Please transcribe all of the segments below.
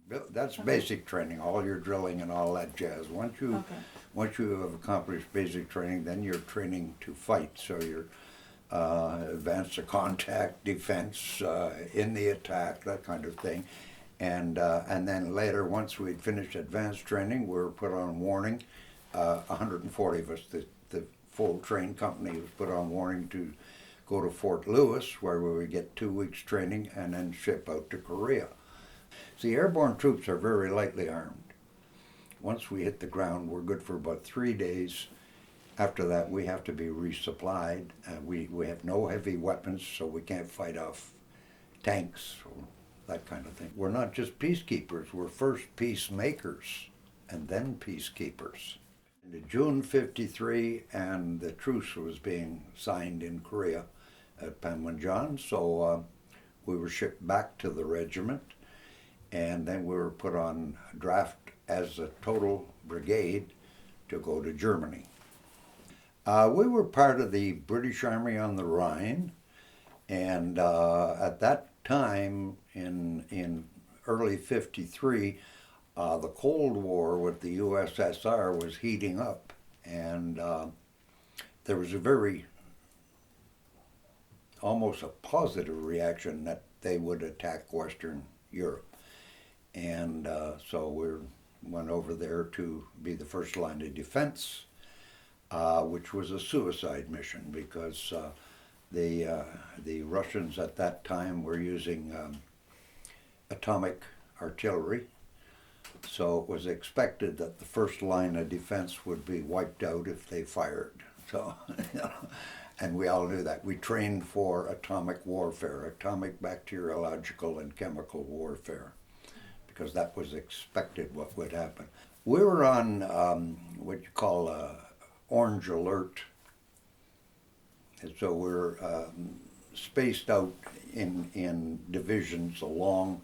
That's basic training, all your drilling and all that jazz. Okay. Once you have accomplished basic training, then you're training to fight. So you're advanced to contact, defense, in the attack, that kind of thing. And then later, once we'd finished advanced training, we were put on warning. 140 of us, the full train company was put on warning to go to Fort Lewis, where we would get 2 weeks training and then ship out to Korea. See, airborne troops are very lightly armed. Once we hit the ground, we're good for about 3 days. After that, we have to be resupplied. We have no heavy weapons, so we can't fight off tanks or that kind of thing. We're not just peacekeepers, we're first peacemakers and then peacekeepers. In June '53, and the truce was being signed in Korea at Panmunjom, so we were shipped back to the regiment, and then we were put on draft as a total brigade to go to Germany. We were part of the British Army on the Rhine, and at that time, in early '53, the Cold War with the USSR was heating up, and there was a very, almost a positive reaction that they would attack Western Europe. And so we went over there to be the first line of defense, which was a suicide mission because the Russians at that time were using atomic artillery. So it was expected that the first line of defense would be wiped out if they fired. So, you know, and we all knew that. We trained for atomic warfare, atomic bacteriological and chemical warfare, because that was expected what would happen. We were on what you call orange alert. And so we're spaced out in divisions along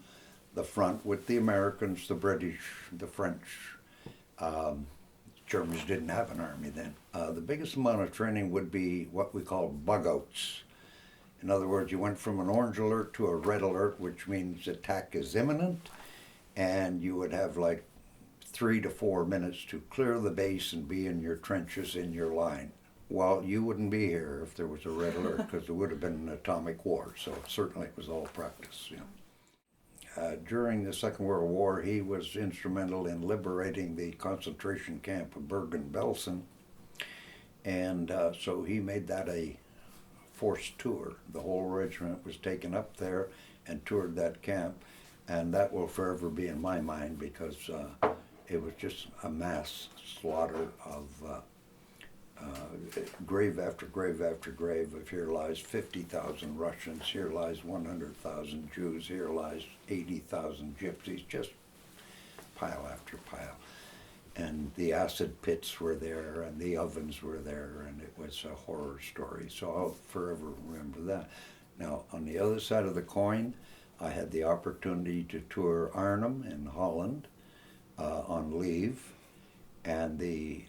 the front with the Americans, the British, the French. Germans didn't have an army then. The biggest amount of training would be what we call bug-outs. In other words, you went from an orange alert to a red alert, which means attack is imminent, and you would have like 3 to 4 minutes to clear the base and be in your trenches in your line. Well, you wouldn't be here if there was a red alert, because there would have been an atomic war, so certainly it was all practice. You know. During the Second World War, he was instrumental in liberating the concentration camp of Bergen-Belsen, and so he made that a forced tour. The whole regiment was taken up there and toured that camp, and that will forever be in my mind because it was just a mass slaughter of grave after grave after grave of here lies 50,000 Russians, here lies 100,000 Jews, here lies 80,000 Gypsies, just pile after pile. And the acid pits were there and the ovens were there, and it was a horror story. So I'll forever remember that. Now, on the other side of the coin, I had the opportunity to tour Arnhem in Holland on leave, and the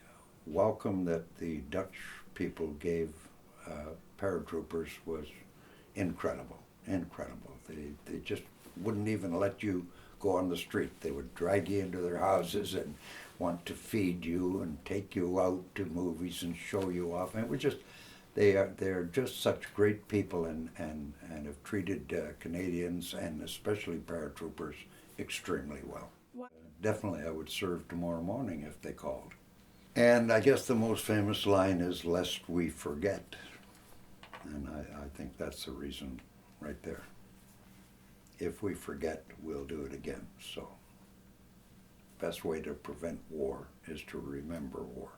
welcome that the Dutch people gave paratroopers was incredible, incredible. They just wouldn't even let you go on the street. They would drag you into their houses and want to feed you and take you out to movies and show you off. And it was just, they're just such great people and have treated Canadians and especially paratroopers extremely well. Definitely I would serve tomorrow morning if they called. And I guess the most famous line is, "Lest we forget." And I think that's the reason right there. If we forget, we'll do it again. So, best way to prevent war is to remember war.